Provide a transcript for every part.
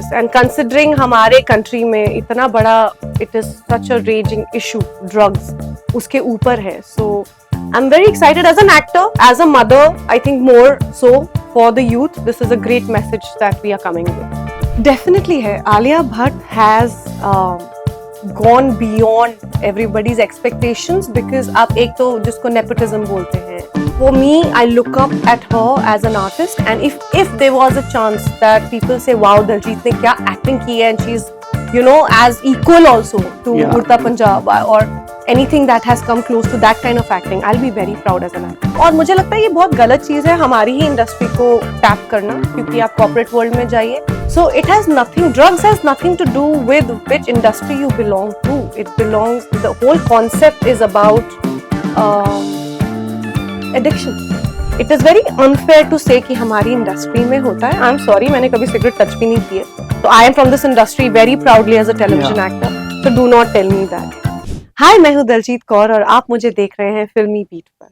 this, and considering हमारे country में इतना बड़ा it is such a raging issue, drugs उसके ऊपर है, so I'm very excited as an actor, as a mother, I think more so for the youth. This is a great message that we are coming with. Definitely है. Alia Bhatt has gone beyond everybody's expectations because आप एक तो जिसको nepotism बोलते हैं. For me, I look up at her as an artist, and if there was a chance that people say, wow, Daljit ने क्या acting की है, and she's as equal also to Urta Punjab or anything that has come close to that kind of acting, I'll be very proud as an actor. और मुझे लगता है ये बहुत गलत चीज़ है हमारी ही इंडस्ट्री को टैप करना, क्योंकि आप कॉर्पोरेट वर्ल्ड में जाइए. So it has nothing, drugs has nothing to do with which industry you belong to. It belongs, the whole concept is about addiction. It is very unfair to say कि हमारी industry में होता है. I'm sorry, मैंने कभी cigarette touch भी नहीं की है. So I am from this industry very proudly as a television actor. So do not tell me that. हाय, मैं हूँ दलजीत कौर और आप मुझे देख रहे हैं फिल्मी बीट पर.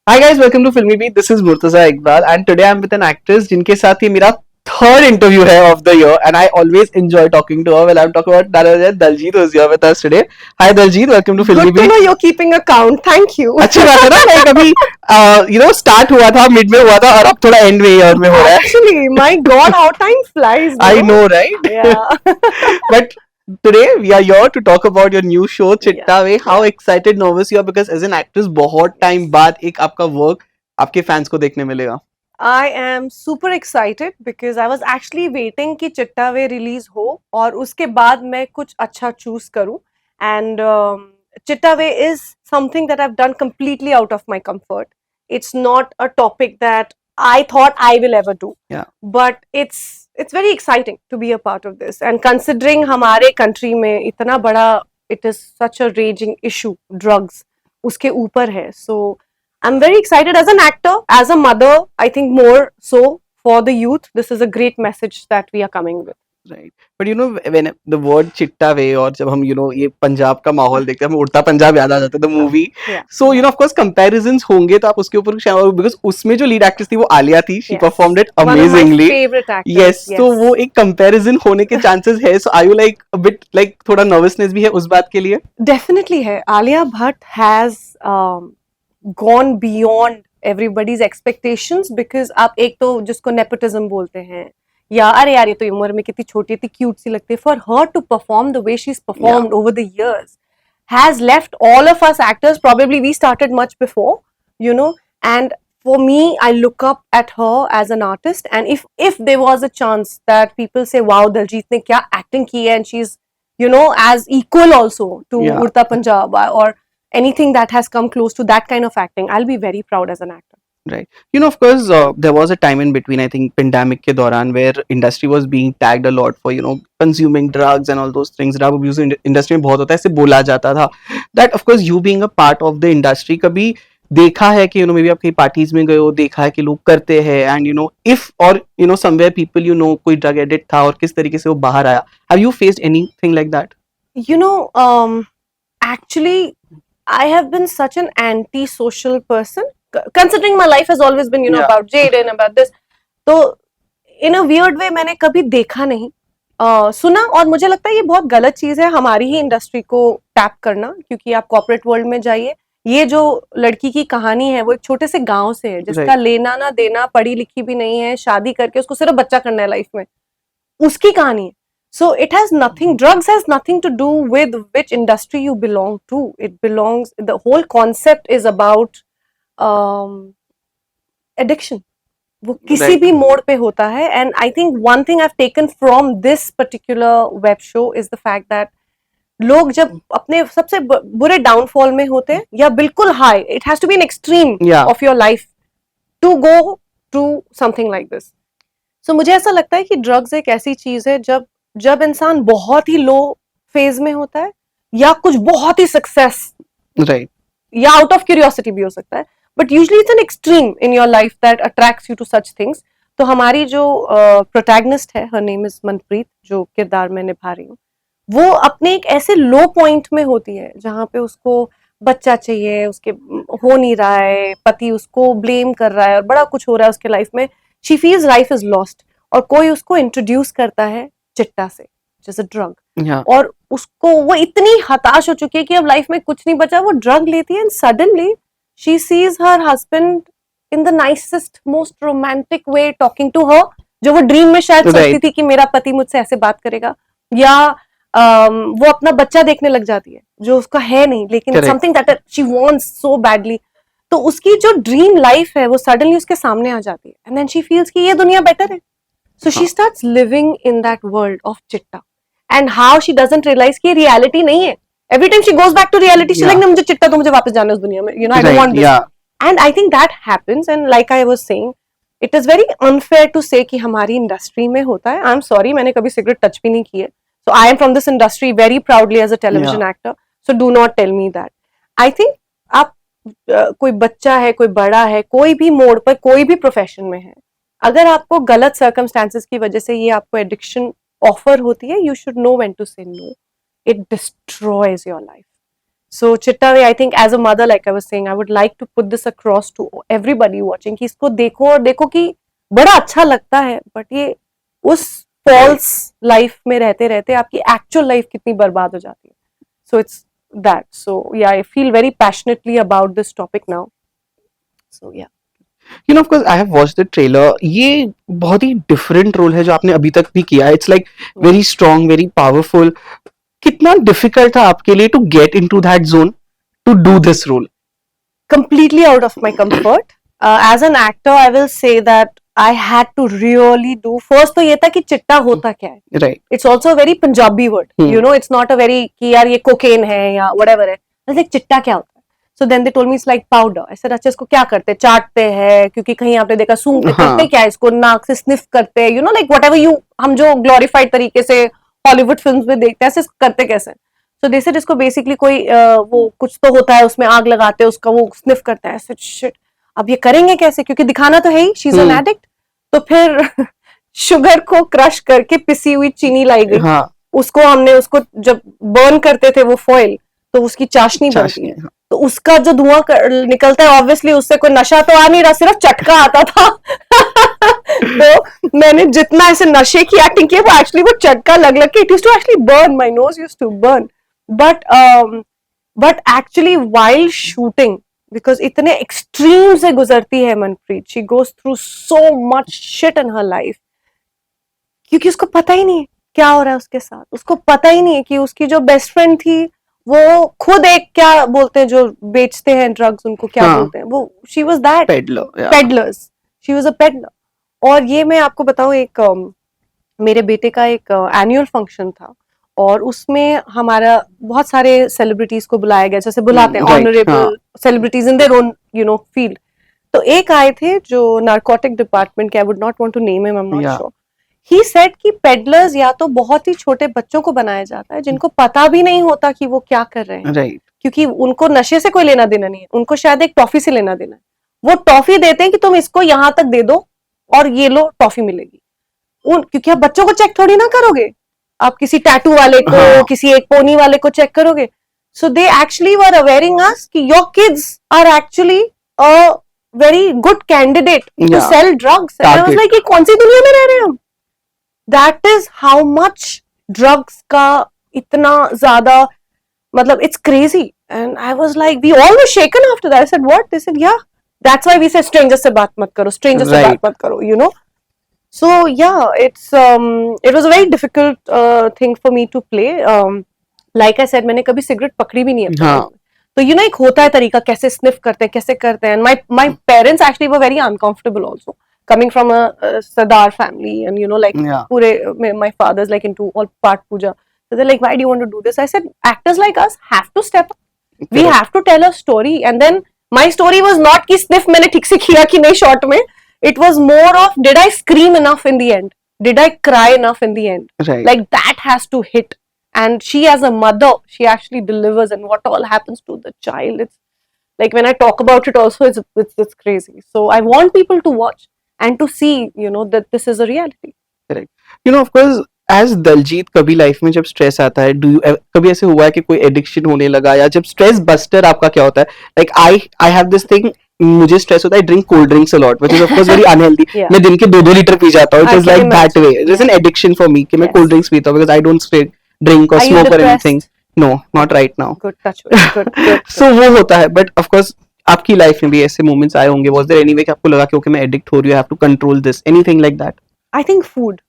Hi guys, welcome to Filmy Beat. This is Murtaza Iqbal and today I'm with an actress जिनके साथ ये मेरा third interview है of the year and I always enjoy talking to her. Well, I'm talking about Daljit who's here with us today. Hi Daljit, welcome to Filmy Beat. Good to know you're keeping a count. Thank you. अच्छी बात है ना, like अभी start हुआ था, mid में हुआ था और अब थोड़ा end में year में हो रहा है. Actually, my God, how time flies. I know, right? Yeah. But today we are here to talk about your new show चिट्टा वे. How excited, nervous you are because as an actress बहुत time बाद एक आपका work आपके fans को देखने मिलेगा. I am super excited because I was actually waiting कि चिट्टा वे release हो और उसके बाद मैं कुछ अच्छा choose करूँ. And चिट्टा वे is something that I've done completely out of my comfort. It's not a topic that I thought I will ever do. Yeah. But it's very exciting to be a part of this. And considering हमारे country में इतना बड़ा it is such a raging issue, drugs उसके ऊपर है. So I'm very excited as an actor, as a mother, I think more so for the youth. This is a great message that we are coming with. Right. But when the word चिट्टा वे और जब हम ये पंजाब का माहौल देखते हैं, हमें उड़ता पंजाब याद आ जाता है, the movie. Yeah. So of course comparisons होंगे तो आप उसके ऊपर because उसमें जो lead actress थी वो आलिया थी. She performed it amazingly. One of my favorite actors. Yes. तो वो एक comparison होने के chances है. So are you like a bit like थोड़ा nervousness भी है उस बात के लिए? Definitely है. Alia Bhatt has gone beyond everybody's expectations because आप एक तो जिसको nepotism बोलते हैं या अरे यार ये तो उम्र में कितनी छोटी थी, क्यूट सी लगती है. For her to perform the way she's performed over the years has left all of us actors, probably we started much before, and for me, I look up at her as an artist, and if there was a chance that people say, wow, Daljit ने क्या acting की है, and she's as equal also to Urta Punjab or anything that has come close to that kind of acting, I'll be very proud as an actor. Right. Of course, there was a time in between, I think, pandemic के दौरान where industry was being tagged a lot for, consuming drugs and all those things. Drug abuse industry में बहुत होता है, ऐसे बोला जाता था. That, of course, you being a part of the industry, कभी देखा है कि, maybe आप कहीं parties में गए हो, देखा है कि लोग करते हैं, and, if or, somewhere people, कोई drug addict था और किस तरीके से वो बाहर आया. Have you faced anything like that? Actually, I have been such an anti-social person. Considering my life has always been, about Jaden, about this, तो in a weird way मैंने कभी देखा नहीं, सुना, और मुझे लगता है ये बहुत गलत चीज़ है हमारी ही इंडस्ट्री को टैप करना, क्योंकि आप कॉर्पोरेट वर्ल्ड में जाइए, ये जो लड़की की कहानी है वो एक छोटे से गांव से है जिसका लेना ना देना, पढ़ी लिखी भी नहीं है, शादी करके उसको सिर्फ बच्चा करना है लाइफ में, उसकी कहानी है. So it has nothing, drugs has nothing to do with which industry you belong to. It belongs, the whole concept is about addiction. वो किसी भी मोड़ पे होता है. And I think one thing I've taken from this particular web show is the fact that लोग जब अपने सबसे बुरे डाउनफॉल में होते हैं या बिल्कुल high, it has to be an extreme of your life to go to something like this. So मुझे ऐसा लगता है कि ड्रग्स एक ऐसी चीज है जब इंसान बहुत ही लो फेज में होता है या कुछ बहुत ही सक्सेस, राइट, या आउट ऑफ क्यूरियोसिटी भी हो सकता है, but usually it's an extreme in your life that attracts you to such things. तो हमारी जो प्रोटैगनिस्ट है, हर नेम इज मनप्रीत, जो किरदार मैं निभा रही हूँ, वो अपने एक ऐसे लो पॉइंट में होती है जहाँ पे उसको बच्चा चाहिए, उसके हो नहीं रहा है, पति उसको ब्लेम कर रहा है और बड़ा कुछ हो रहा है उसके लाइफ में. She feels life is lost और कोई उसको इंट्रोड्यूस करता है चिट्टा से, जैसे ड्रग। Yeah. और उसको वो इतनी हताश हो चुकी है कि अब लाइफ में कुछ नहीं बचा, वो ड्रग लेती है and suddenly she sees her husband in the nicest most romantic way talking to her, जो वो ड्रीम में शायद Right. सोचती थी कि मेरा पति मुझसे ऐसे बात करेगा, या वो अपना बच्चा देखने लग जाती है जो उसका है नहीं, लेकिन Correct. Something that she wants so badly. तो उसकी जो ड्रीम लाइफ है वो सडनली उसके सामने आ जाती है एंड देन शी फील्स कि ये दुनिया बेटर है। So she starts living in that world of चिट्टा and how she doesn't realize कि ये रियलिटी नहीं है। Every time she goes back to reality, she like मुझे चिट्टा तो मुझे वापस जाना है उस दुनिया में, you know I don't Right. Want this. Yeah. And I think that happens and like I was saying it is very unfair to say कि हमारी इंडस्ट्री में होता है। आई एम सॉरी, मैंने कभी सिगरेट टच भी नहीं की है, so I am from this industry very proudly as a television actor, so do not tell me that. I think आप कोई बच्चा है, कोई बड़ा है, कोई भी मोड़ पर, कोई भी प्रोफेशन में है, अगर आपको गलत सर्कमस्टांसेस की वजह से ये आपको एडिक्शन ऑफर होती है, you should know when to say no. It destroys your life. So Chitta, I think as a mother, like I was saying, I would like to put this across to everybody watching कि इसको देखो और देखो कि बड़ा अच्छा लगता है, बट ये उस फॉल्स लाइफ में रहते रहते आपकी एक्चुअल लाइफ कितनी बर्बाद हो जाती है। So it's that. So yeah, I feel very passionately about this topic now. So yeah. You know, of course, I have watched the trailer. ये बहुत ही different role है जो आपने अभी तक भी किया है. It's like very strong, very powerful. कितना difficult था आपके लिए to get into that zone to do this role? Completely out of my comfort. As an actor, I will say that I had to really do. First तो ये था कि चिट्टा होता क्या है. Right. It's also a very Punjabi word. You know, it's not a very कि यार ये cocaine है या whatever है. I was like चिट्टा क्या होता है? So then they told me it's like powder. I said अच्छा इसको क्या करते हैं? चाटते हैं, क्योंकि कहीं आपने देखा सूंघते करते क्या है इसको, नाक से स्निफ करते हैं, you know, like whatever you, हम जो glorified तरीके से हॉलीवुड फिल्म्स में देखते हैं, ऐसे करते कैसे? सो दे सेड इसको बेसिकली कोई वो कुछ तो होता है उसमें, आग लगाते हैं उसका, वो स्निफ करता है। ऐसे शिट, अब ये करेंगे कैसे, क्योंकि दिखाना तो है ही शी इज एन एडिक्ट। तो फिर शुगर को क्रश करके पिसी हुई चीनी लाई गई। हाँ. उसको हमने, उसको जब बर्न करते थे वो फॉइल, तो उसकी चाशनी बनती है। तो उसका जो धुआं निकलता है, ऑब्वियसली उससे कोई नशा तो आ नहीं रहा, सिर्फ चटका आता था। तो मैंने जितना ऐसे नशे की एक्टिंग की, वो एक्चुअली वो चटका लग लग के it used to actually burn, my nose used to burn, but actually while shooting, because इतने एक्सट्रीम से गुजरती है Manpreet, she goes through so much shit in her life, क्योंकि उसको पता ही नहीं है क्या हो रहा है उसके साथ। उसको पता ही नहीं है कि उसकी जो बेस्ट फ्रेंड थी वो खुद एक, क्या बोलते हैं जो बेचते हैं ड्रग्स, उनको क्या बोलते हैं वो, she was that peddlers, she was a peddler. और ये मैं आपको बताऊं, एक मेरे बेटे का एक एनुअल फंक्शन था और उसमें हमारा बहुत सारे सेलिब्रिटीज को बुलाया गया, जैसे बुलाते हैं honourable celebrities in their own you know field. तो एक आए थे जो नारकोटिक डिपार्टमेंट के, I would not want to name him, I am not sure. He said कि पेडलर्स या तो बहुत ही छोटे बच्चों को बनाया जाता है जिनको पता भी नहीं होता कि वो क्या कर रहे हैं, right. क्योंकि उनको नशे से कोई लेना देना नहीं है, उनको शायद एक टॉफी से लेना देना है। वो टॉफी देते हैं कि तुम इसको यहाँ तक दे दो और ये लो टॉफी मिलेगी। क्योंकि आप बच्चों को चेक थोड़ी ना करोगे, आप किसी टैटू वाले को, किसी एक पोनी वाले को चेक करोगे। सो they actually were awaring us कि your kids are actually a very good candidate to sell drugs. I was like, ये कौन सी दुनिया में रह रहे हैं हम? That is how much drugs का इतना ज्यादा, मतलब it's crazy. And I was like, we all were shaken after that. I said what? They said yeah that's why we say strangers से बात मत करो, स्ट्रेंजर्स से बात मत करो, you no. So yeah, it was a very difficult thing for me to play. Like I said, मैंने कभी सिगरेट पकड़ी भी नहीं है। हाँ. तो you know एक होता है तरीका, कैसे स्निफ करते हैं, कैसे करते हैं। My parents actually were very uncomfortable also, coming from a Sardar family, and you know like पूरे my father's like into all part puja. So they're like, why do you want to do this? I said, actors like us have to step up. We have to tell a story. And then my story was not कि sniff मैंने ठीक से किया कि नहीं short में. It was more of, did I scream enough in the end? Did I cry enough in the end? Right. Like that has to hit. And she as a mother, she actually delivers, and what all happens to the child. It's like, when I talk about it also, it's crazy. So I want people to watch and to see, you know, that this is a reality. Correct. You know, of course, as Daljit कभी life में जब stress आता है, कभी ऐसे हुआ है कि कोई एडिक्शन होने लगा, या जब स्ट्रेस बस्टर आपका क्या होता है? Like I have this thing, मुझे स्ट्रेस होता है, I drink cold drinks a lot, which is of course very unhealthy. Yeah. मैं दिन के 2-2 लीटर पी जाता हूँ. It I is can like that imagine. way. It is an addiction for me कि मैं Yes. cold drinks पीता हूँ because I don't drink or Are you smoke or depressed? anything. No, not right now. Good, touch wood. Good. So वो होता है, but of course आपकी life में भी ऐसे moments आए होंगे. Was there any way कि आपको लगा कि okay मैं addict हो रही हूँ, I have to control this, anything like that? I think food.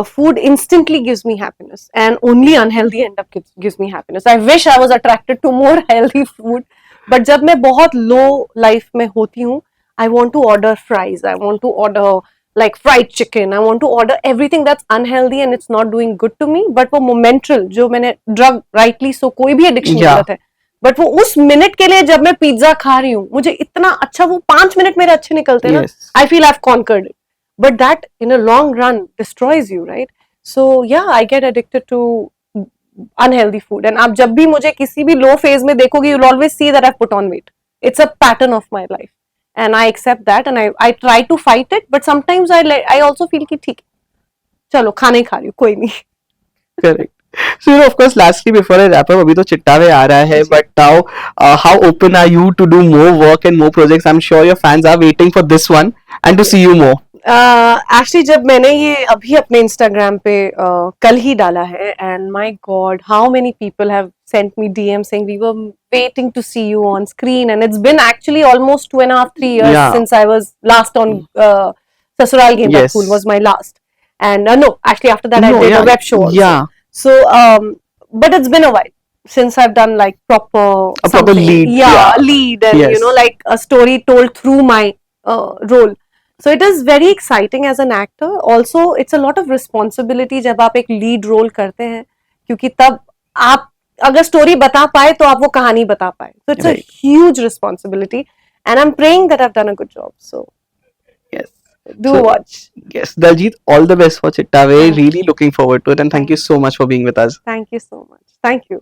Food instantly gives me happiness, and only unhealthy end up gives me happiness. I wish I was attracted to more healthy food, but जब मैं बहुत low life में होती हूँ, I want to order fries. I want to order like fried chicken. I want to order everything that's unhealthy and it's not doing good to me. But वो momental जो मैंने drug rightly so कोई भी addiction Yeah. गलत है. But वो उस minute के लिए जब मैं पिज्जा खा रही हूँ मुझे इतना अच्छा वो 5 मिनट मेरे अच्छे निकलते हैं ना. Yes. I feel I've conquered it. But that in a long run destroys you, right? So yeah, I get addicted to unhealthy food. And आप जब भी मुझे किसी भी low phase में देखोगे, you'll always see that I've put on weight. It's a pattern of my life, and I accept that, and I try to fight it. But sometimes I also feel कि ठीक है, चलो खाना ही खा रही हूँ, कोई नहीं. Correct. So, of course, lastly, before I wrap up, अभी तो चिट्टावे आ रहा है, but now, how open are you to do more work and more projects? I'm sure your fans are waiting for this one and to see you more. Actually जब मैंने ये अभी अपने Instagram पे कल ही डाला है, and my God, how many people have sent me DM saying we were waiting to see you on screen, and it's been actually almost 2.5-3 years Yeah. since I was last on Sasural Game Yes. Pool was my last, and no, actually after that I No, did yeah, a web show also. yeah. So but it's been a while since I've done like proper A proper something. lead, yeah, yeah. lead, and Yes. you know, like a story told through my role. So it is very exciting as an actor. Also, it's a lot of responsibility जब आप एक lead role करते हैं, क्योंकि तब आप अगर story बता पाए तो आप वो कहानी बता पाए. So it's Right. a huge responsibility, and I'm praying that I've done a good job. So Yes. do So- watch. Yes. Daljit, all the best for Chittave. Thank you. Really looking forward to it, and thank you so much for being with us. Thank you so much. Thank you.